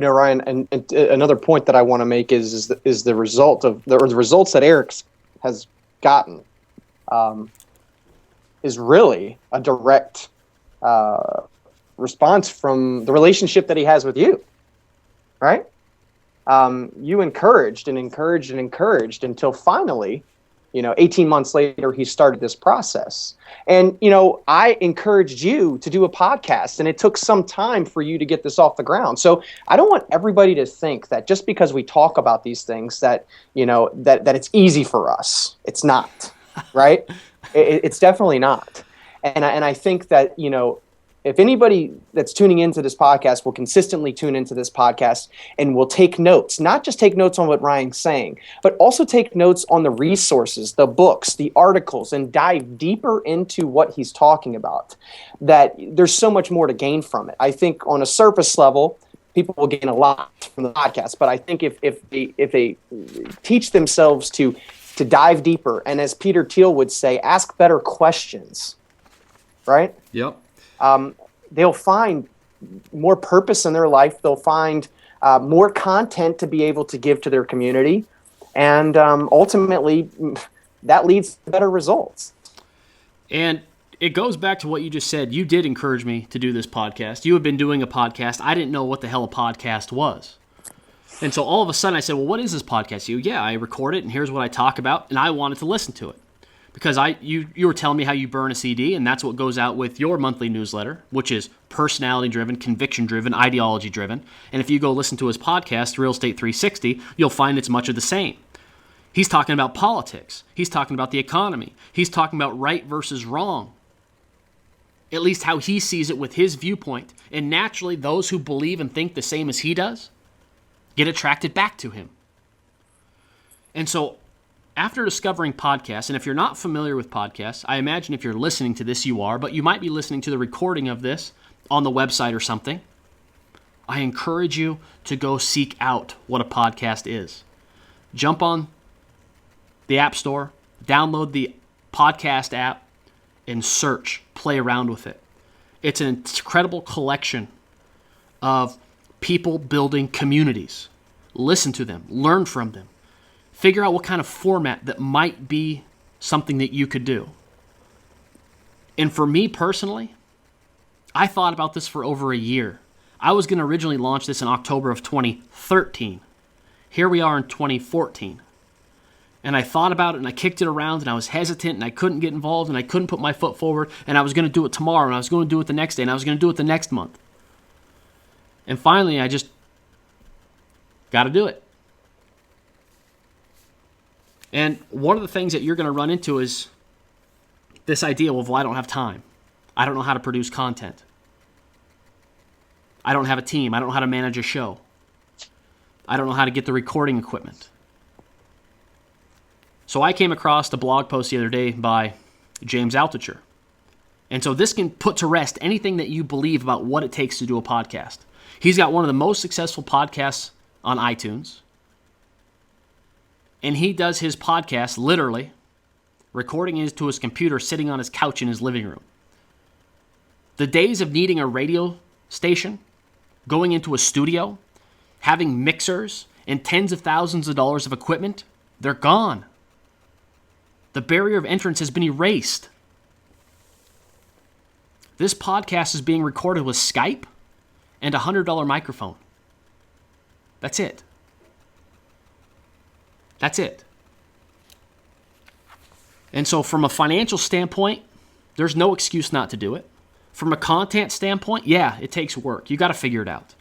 Ryan, and another point that I want to make is the result of the results that Eric's has gotten is really a direct response from the relationship that he has with you, right? You encouraged and encouraged and encouraged until finally, 18 months later, he started this process. And, I encouraged you to do a podcast, and it took some time for you to get this off the ground. So I don't want everybody to think that just because we talk about these things that, that it's easy for us. It's not, right? It's definitely not. And I think that, if anybody that's tuning into this podcast will consistently tune into this podcast and will take notes, not just take notes on what Ryan's saying, but also take notes on the resources, the books, the articles, and dive deeper into what he's talking about, that there's so much more to gain from it. I think on a surface level, people will gain a lot from the podcast, but I think if they teach themselves to dive deeper, and as Peter Thiel would say, ask better questions, right? Yep. They'll find more purpose in their life. They'll find more content to be able to give to their community. And ultimately, that leads to better results. And it goes back to what you just said. You did encourage me to do this podcast. You had been doing a podcast. I didn't know what the hell a podcast was. And so all of a sudden I said, well, what is this podcast? Yeah, I record it, and here's what I talk about, and I wanted to listen to it. Because you were telling me how you burn a CD, and that's what goes out with your monthly newsletter, which is personality-driven, conviction-driven, ideology-driven. And if you go listen to his podcast, Real Estate 360, you'll find it's much of the same. He's talking about politics. He's talking about the economy. He's talking about right versus wrong. At least how he sees it with his viewpoint. And naturally, those who believe and think the same as he does get attracted back to him. And so after discovering podcasts, and if you're not familiar with podcasts, I imagine if you're listening to this, you are, but you might be listening to the recording of this on the website or something. I encourage you to go seek out what a podcast is. Jump on the App Store, download the podcast app, and search, play around with it. It's an incredible collection of people building communities. Listen to them, learn from them. Figure out what kind of format that might be something that you could do. And for me personally, I thought about this for over a year. I was going to originally launch this in October of 2013. Here we are in 2014. And I thought about it, and I kicked it around, and I was hesitant, and I couldn't get involved, and I couldn't put my foot forward, and I was going to do it tomorrow, and I was going to do it the next day, and I was going to do it the next month. And finally, I just got to do it. And one of the things that you're going to run into is this idea of, well, I don't have time. I don't know how to produce content. I don't have a team. I don't know how to manage a show. I don't know how to get the recording equipment. So I came across the blog post the other day by James Altucher. And so this can put to rest anything that you believe about what it takes to do a podcast. He's got one of the most successful podcasts on iTunes. And he does his podcast literally recording it to his computer, sitting on his couch in his living room. The days of needing a radio station, going into a studio, having mixers and tens of thousands of dollars of equipment, they're gone. The barrier of entrance has been erased. This podcast is being recorded with Skype and a $100 microphone. That's it. That's it. And so from a financial standpoint, there's no excuse not to do it. From a content standpoint, yeah, it takes work. You got to figure it out.